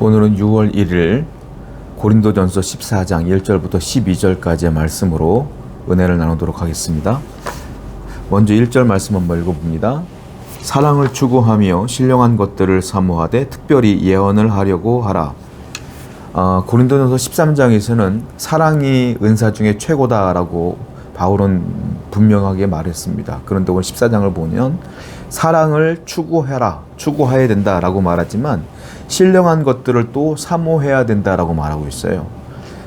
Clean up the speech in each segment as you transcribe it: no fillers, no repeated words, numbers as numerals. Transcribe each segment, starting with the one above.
오늘은 6월 1일 고린도전서 14장 1절부터 12절까지의 말씀으로 은혜를 나누도록 하겠습니다. 먼저 1절 말씀 한번 읽어봅니다. 사랑을 추구하며 신령한 것들을 사모하되 특별히 예언을 하려고 하라. 고린도전서 13장에서는 사랑이 은사 중에 최고다라고 바울은 분명하게 말했습니다. 그런데 오늘 14장을 보면 사랑을 추구해야 된다라고 말하지만 신령한 것들을 또 사모해야 된다라고 말하고 있어요.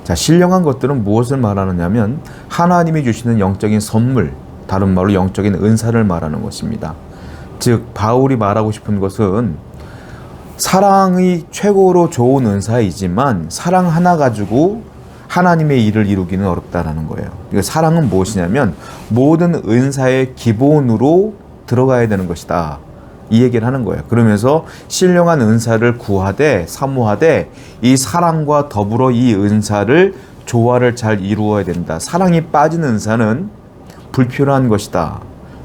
자, 신령한 것들은 무엇을 말하느냐면 하나님이 주시는 영적인 선물, 다른 말로 영적인 은사를 말하는 것입니다. 즉 바울이 말하고 싶은 것은 사랑이 최고로 좋은 은사이지만 사랑 하나 가지고 하나님의 일을 이루기는 어렵다라는 거예요. 그러니까 사랑은 무엇이냐면 모든 은사의 기본으로 들어가야 되는 것이다. 이 얘기를 하는 거예요. 그러면서 신령한 은사를 구하되 사모하되 이 사랑과 더불어 이 은사를 조화를 잘 이루어야 된다. 사랑이 빠진 은사는 불필요한 것이다.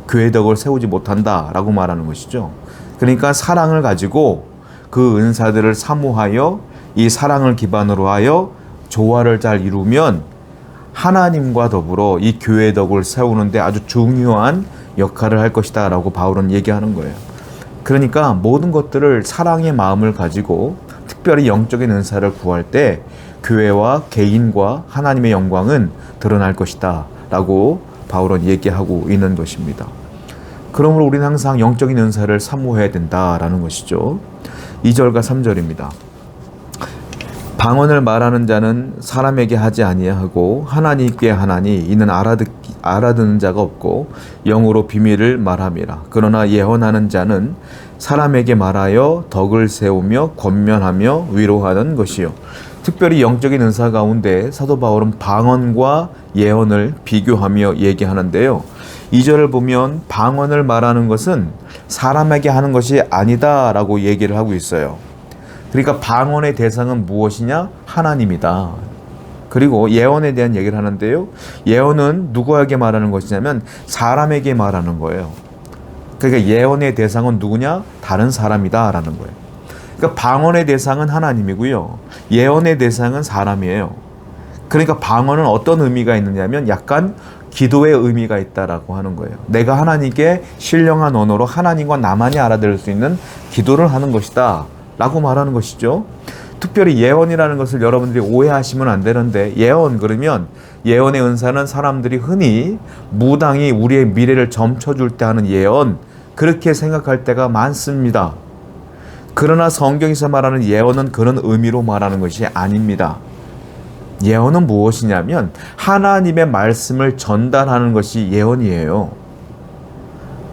교회 덕을 세우지 못한다 라고 말하는 것이죠. 그러니까 사랑을 가지고 그 은사들을 사모하여 이 사랑을 기반으로 하여 조화를 잘 이루면 하나님과 더불어 이 교회 덕을 세우는데 아주 중요한 역할을 할 것이다 라고 바울은 얘기하는 거예요. 그러니까 모든 것들을 사랑의 마음을 가지고 특별히 영적인 은사를 구할 때 교회와 개인과 하나님의 영광은 드러날 것이다 라고 바울은 얘기하고 있는 것입니다. 그러므로 우리는 항상 영적인 은사를 사모해야 된다라는 것이죠. 2절과 3절입니다. 방언을 말하는 자는 사람에게 하지 아니하고 하나님께 하나니 이는 알아듣는 자가 없고 영으로 비밀을 말함이라. 그러나 예언하는 자는 사람에게 말하여 덕을 세우며 권면하며 위로하는 것이요. 특별히 영적인 은사 가운데 사도 바울은 방언과 예언을 비교하며 얘기하는데요. 2절을 보면 방언을 말하는 것은 사람에게 하는 것이 아니다라고 얘기를 하고 있어요. 그러니까 방언의 대상은 무엇이냐? 하나님이다. 그리고 예언에 대한 얘기를 하는데요. 예언은 누구에게 말하는 것이냐면 사람에게 말하는 거예요. 그러니까 예언의 대상은 누구냐? 다른 사람이다 라는 거예요. 그러니까 방언의 대상은 하나님이고요. 예언의 대상은 사람이에요. 그러니까 방언은 어떤 의미가 있느냐면 약간 기도의 의미가 있다라고 하는 거예요. 내가 하나님께 신령한 언어로 하나님과 나만이 알아들을 수 있는 기도를 하는 것이다 라고 말하는 것이죠. 특별히 예언이라는 것을 여러분들이 오해하시면 안 되는데 예언 그러면 예언의 은사는 사람들이 흔히 무당이 우리의 미래를 점쳐줄 때 하는 예언 그렇게 생각할 때가 많습니다. 그러나 성경에서 말하는 예언은 그런 의미로 말하는 것이 아닙니다. 예언은 무엇이냐면 하나님의 말씀을 전달하는 것이 예언이에요.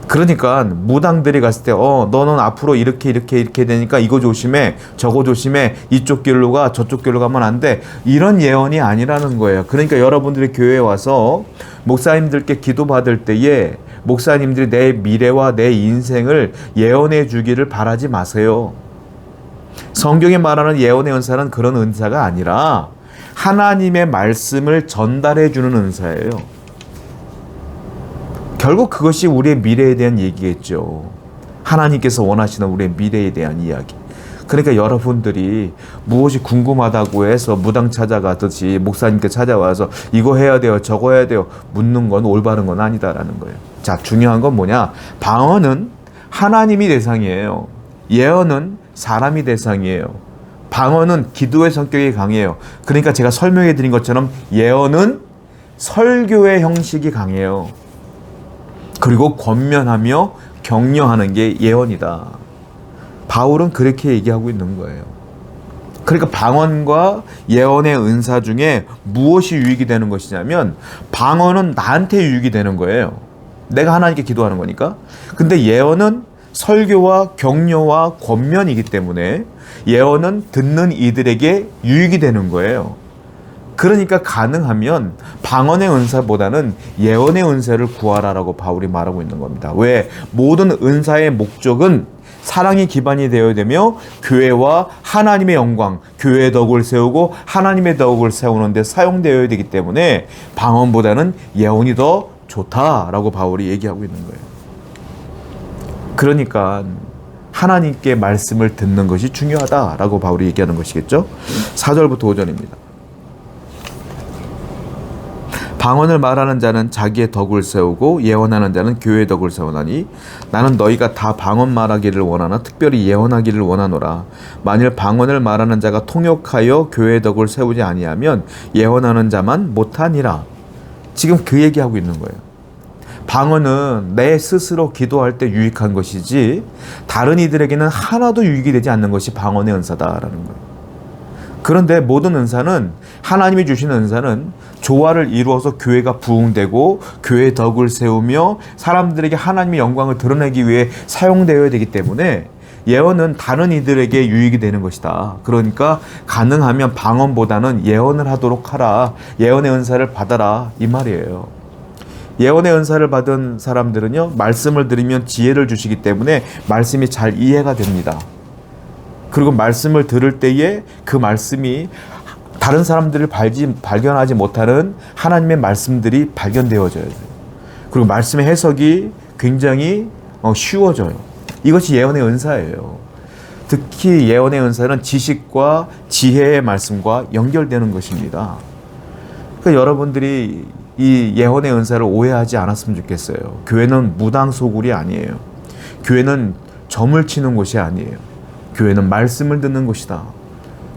그러니까 무당들이 갔을 때 너는 앞으로 이렇게 되니까 이거 조심해 저거 조심해 이쪽 길로 가 저쪽 길로 가면 안 돼 이런 예언이 아니라는 거예요. 그러니까 여러분들이 교회에 와서 목사님들께 기도받을 때에 목사님들이 내 미래와 내 인생을 예언해 주기를 바라지 마세요. 성경에 말하는 예언의 은사는 그런 은사가 아니라 하나님의 말씀을 전달해 주는 은사예요. 결국 그것이 우리의 미래에 대한 얘기겠죠. 하나님께서 원하시는 우리의 미래에 대한 이야기. 그러니까 여러분들이 무엇이 궁금하다고 해서 무당 찾아가듯이 목사님께 찾아와서 이거 해야 돼요 저거 해야 돼요 묻는 건 올바른 건 아니다라는 거예요. 자, 중요한 건 뭐냐? 방언은 하나님이 대상이에요. 예언은 사람이 대상이에요. 방언은 기도의 성격이 강해요. 그러니까 제가 설명해 드린 것처럼 예언은 설교의 형식이 강해요. 그리고 권면하며 격려하는 게 예언이다. 바울은 그렇게 얘기하고 있는 거예요. 그러니까 방언과 예언의 은사 중에 무엇이 유익이 되는 것이냐면 방언은 나한테 유익이 되는 거예요. 내가 하나님께 기도하는 거니까. 근데 예언은 설교와 격려와 권면이기 때문에 예언은 듣는 이들에게 유익이 되는 거예요. 그러니까 가능하면 방언의 은사보다는 예언의 은사를 구하라라고 바울이 말하고 있는 겁니다. 왜? 모든 은사의 목적은 사랑이 기반이 되어야 되며 교회와 하나님의 영광, 교회의 덕을 세우고 하나님의 덕을 세우는 데 사용되어야 되기 때문에 방언보다는 예언이 더 좋다라고 바울이 얘기하고 있는 거예요. 그러니까 하나님께 말씀을 듣는 것이 중요하다라고 바울이 얘기하는 것이겠죠. 4절부터 5절입니다. 방언을 말하는 자는 자기의 덕을 세우고 예언하는 자는 교회의 덕을 세우나니 나는 너희가 다 방언 말하기를 원하나 특별히 예언하기를 원하노라. 만일 방언을 말하는 자가 통역하여 교회의 덕을 세우지 아니하면 예언하는 자만 못하니라. 지금 그 얘기하고 있는 거예요. 방언은 내 스스로 기도할 때 유익한 것이지 다른 이들에게는 하나도 유익이 되지 않는 것이 방언의 은사다라는 거예요. 그런데 모든 은사는, 하나님이 주신 은사는 조화를 이루어서 교회가 부흥되고 교회의 덕을 세우며 사람들에게 하나님의 영광을 드러내기 위해 사용되어야 되기 때문에 예언은 다른 이들에게 유익이 되는 것이다. 그러니까 가능하면 방언보다는 예언을 하도록 하라. 예언의 은사를 받아라. 이 말이에요. 예언의 은사를 받은 사람들은요, 말씀을 들으면 지혜를 주시기 때문에 말씀이 잘 이해가 됩니다. 그리고 말씀을 들을 때에 그 말씀이 다른 사람들을 발견하지 못하는 하나님의 말씀들이 발견되어져야 돼요. 그리고 말씀의 해석이 굉장히 쉬워져요. 이것이 예언의 은사예요. 특히 예언의 은사는 지식과 지혜의 말씀과 연결되는 것입니다. 그러니까 여러분들이 이 예언의 은사를 오해하지 않았으면 좋겠어요. 교회는 무당소굴이 아니에요. 교회는 점을 치는 곳이 아니에요. 교회는 말씀을 듣는 곳이다.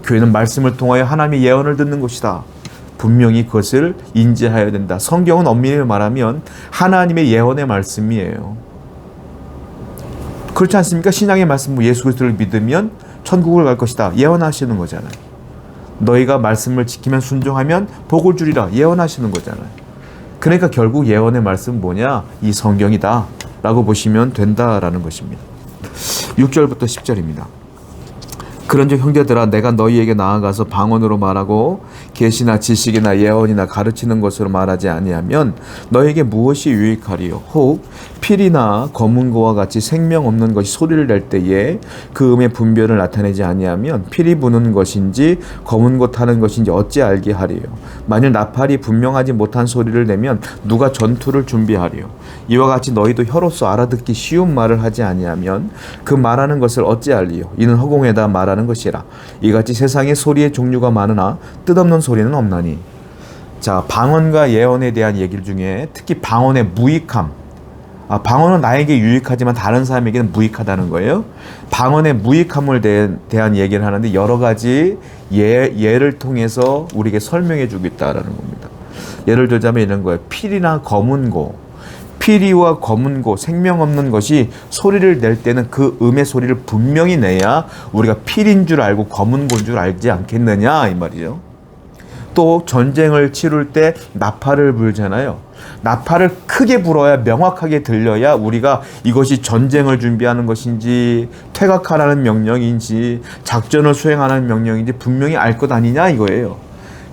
교회는 말씀을 통하여 하나님의 예언을 듣는 곳이다. 분명히 그것을 인지해야 된다. 성경은 엄밀히 말하면 하나님의 예언의 말씀이에요. 그렇지 않습니까? 신약의 말씀, 예수 그리스도를 믿으면 천국을 갈 것이다. 예언하시는 거잖아요. 너희가 말씀을 지키면 순종하면 복을 주리라. 예언하시는 거잖아요. 그러니까 결국 예언의 말씀은 뭐냐? 이 성경이다 라고 보시면 된다라는 것입니다. 6절부터 10절입니다. 그런즉 형제들아, 내가 너희에게 나아가서 방언으로 말하고 계시나 지식이나 예언이나 가르치는 것으로 말하지 아니하면 너희에게 무엇이 유익하리요? 혹 필이나 검은 고와 같이 생명 없는 것이 소리를 낼 때에 그 음의 분별을 나타내지 아니하면 필이 부는 것인지 검은 고 타는 것인지 어찌 알게 하리요? 만일 나팔이 분명하지 못한 소리를 내면 누가 전투를 준비하리요? 이와 같이 너희도 혀로서 알아듣기 쉬운 말을 하지 아니하면 그 말하는 것을 어찌 알리요? 이는 허공에다 말하는 것이라. 이같이 세상에 소리의 종류가 많으나 뜻없는 소리는 없나니. 자, 방언과 예언에 대한 얘기 중에 특히 방언의 무익함. 방언은 나에게 유익하지만 다른 사람에게는 무익하다는 거예요. 방언의 무익함을 대한 얘기를 하는데 여러 가지 예를 통해서 우리에게 설명해 주고 있다는 겁니다. 예를 들자면 이런 거예요. 필이나 검은 고. 피리와 검은 고, 생명 없는 것이 소리를 낼 때는 그 음의 소리를 분명히 내야 우리가 필인 줄 알고 검은 고인 줄 알지 않겠느냐 이 말이죠. 또 전쟁을 치룰 때 나팔을 불잖아요. 나팔을 크게 불어야 명확하게 들려야 우리가 이것이 전쟁을 준비하는 것인지 퇴각하라는 명령인지 작전을 수행하는 명령인지 분명히 알 것 아니냐 이거예요.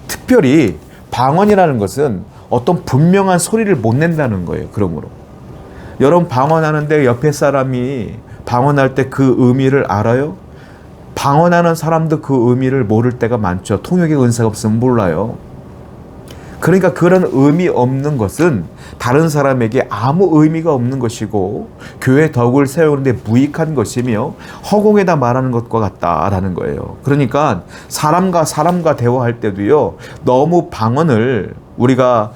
특별히 방언이라는 것은 어떤 분명한 소리를 못 낸다는 거예요. 그러므로 여러분 방언하는데 옆에 사람이 방언할 때 그 의미를 알아요? 방언하는 사람도 그 의미를 모를 때가 많죠. 통역의 은사가 없으면 몰라요. 그러니까 그런 의미 없는 것은 다른 사람에게 아무 의미가 없는 것이고 교회 덕을 세우는데 무익한 것이며 허공에다 말하는 것과 같다라는 거예요. 그러니까 사람과 대화할 때도요, 너무 방언을 우리가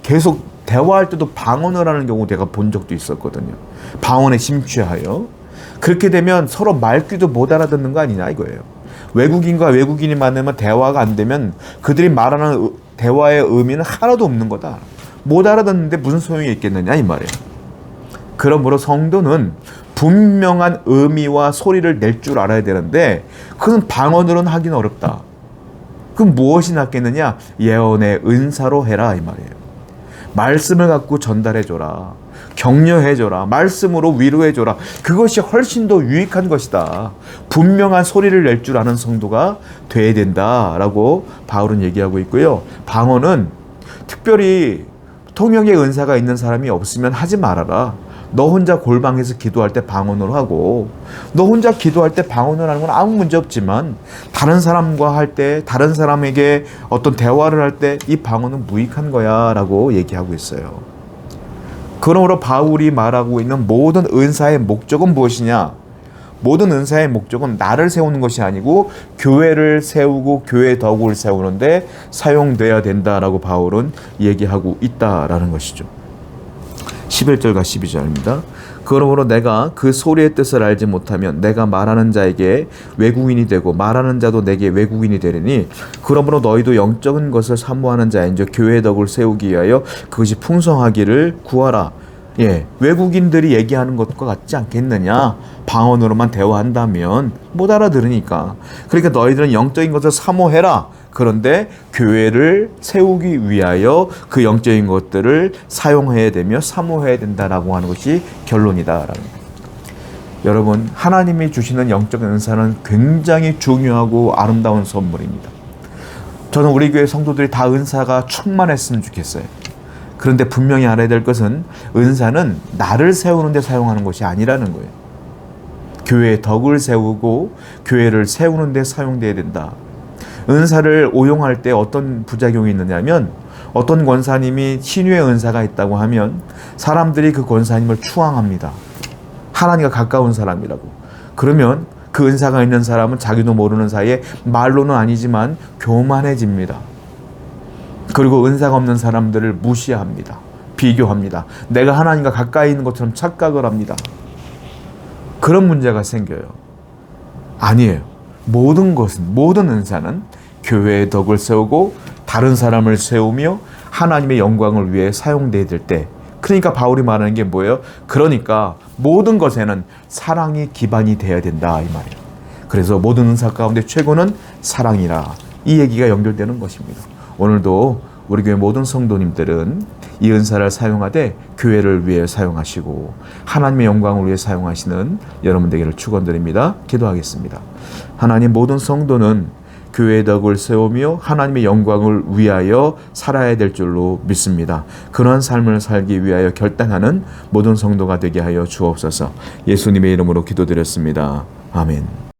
계속 대화할 때도 방언을 하는 경우 내가 본 적도 있었거든요. 방언에 심취하여. 그렇게 되면 서로 말귀도 못 알아듣는 거 아니냐 이거예요. 외국인과 외국인이 만나면 대화가 안 되면 그들이 말하는 대화의 의미는 하나도 없는 거다. 못 알아듣는데 무슨 소용이 있겠느냐 이 말이에요. 그러므로 성도는 분명한 의미와 소리를 낼 줄 알아야 되는데 그건 방언으로는 하긴 어렵다. 그럼 무엇이 낫겠느냐? 예언의 은사로 해라 이 말이에요. 말씀을 갖고 전달해줘라. 격려해줘라. 말씀으로 위로해줘라. 그것이 훨씬 더 유익한 것이다. 분명한 소리를 낼 줄 아는 성도가 돼야 된다라고 바울은 얘기하고 있고요. 방언은 특별히 통역의 은사가 있는 사람이 없으면 하지 말아라. 너 혼자 골방에서 기도할 때 방언으로 하고 너 혼자 기도할 때 방언을 하는 건 아무 문제 없지만 다른 사람과 할 때 다른 사람에게 어떤 대화를 할 때 이 방언은 무익한 거야 라고 얘기하고 있어요. 그러므로 바울이 말하고 있는 모든 은사의 목적은 무엇이냐? 모든 은사의 목적은 나를 세우는 것이 아니고 교회를 세우고 교회의 덕을 세우는데 사용돼야 된다라고 바울은 얘기하고 있다라는 것이죠. 11절과 12절입니다. 그러므로 내가 그 소리의 뜻을 알지 못하면 내가 말하는 자에게 외국인이 되고 말하는 자도 내게 외국인이 되리니 그러므로 너희도 영적인 것을 사모하는 자인즉 교회의 덕을 세우기 위하여 그것이 풍성하기를 구하라. 예, 외국인들이 얘기하는 것과 같지 않겠느냐? 방언으로만 대화한다면 못 알아들으니까. 그러니까 너희들은 영적인 것을 사모해라. 그런데 교회를 세우기 위하여 그 영적인 것들을 사용해야 되며 사모해야 된다라고 하는 것이 결론이다라는 거예요. 여러분, 하나님이 주시는 영적인 은사는 굉장히 중요하고 아름다운 선물입니다. 저는 우리 교회 성도들이 다 은사가 충만했으면 좋겠어요. 그런데 분명히 알아야 될 것은 은사는 나를 세우는 데 사용하는 것이 아니라는 거예요. 교회의 덕을 세우고 교회를 세우는 데 사용돼야 된다. 은사를 오용할 때 어떤 부작용이 있느냐면 어떤 권사님이 신유의 은사가 있다고 하면 사람들이 그 권사님을 추앙합니다. 하나님과 가까운 사람이라고. 그러면 그 은사가 있는 사람은 자기도 모르는 사이에 말로는 아니지만 교만해집니다. 그리고 은사가 없는 사람들을 무시합니다. 비교합니다. 내가 하나님과 가까이 있는 것처럼 착각을 합니다. 그런 문제가 생겨요. 아니에요. 모든 은사는 교회의 덕을 세우고 다른 사람을 세우며 하나님의 영광을 위해 사용돼야 될 때, 그러니까 바울이 말하는 게 뭐예요? 그러니까 모든 것에는 사랑이 기반이 돼야 된다 이 말이에요. 그래서 모든 은사 가운데 최고는 사랑이라, 이 얘기가 연결되는 것입니다. 오늘도 우리 교회 모든 성도님들은 이 은사를 사용하되 교회를 위해 사용하시고 하나님의 영광을 위해 사용하시는 여러분 되기를 축원드립니다. 기도하겠습니다. 하나님, 모든 성도는 교회의 덕을 세우며 하나님의 영광을 위하여 살아야 될 줄로 믿습니다. 그런 삶을 살기 위하여 결단하는 모든 성도가 되게 하여 주옵소서. 예수님의 이름으로 기도드렸습니다. 아멘.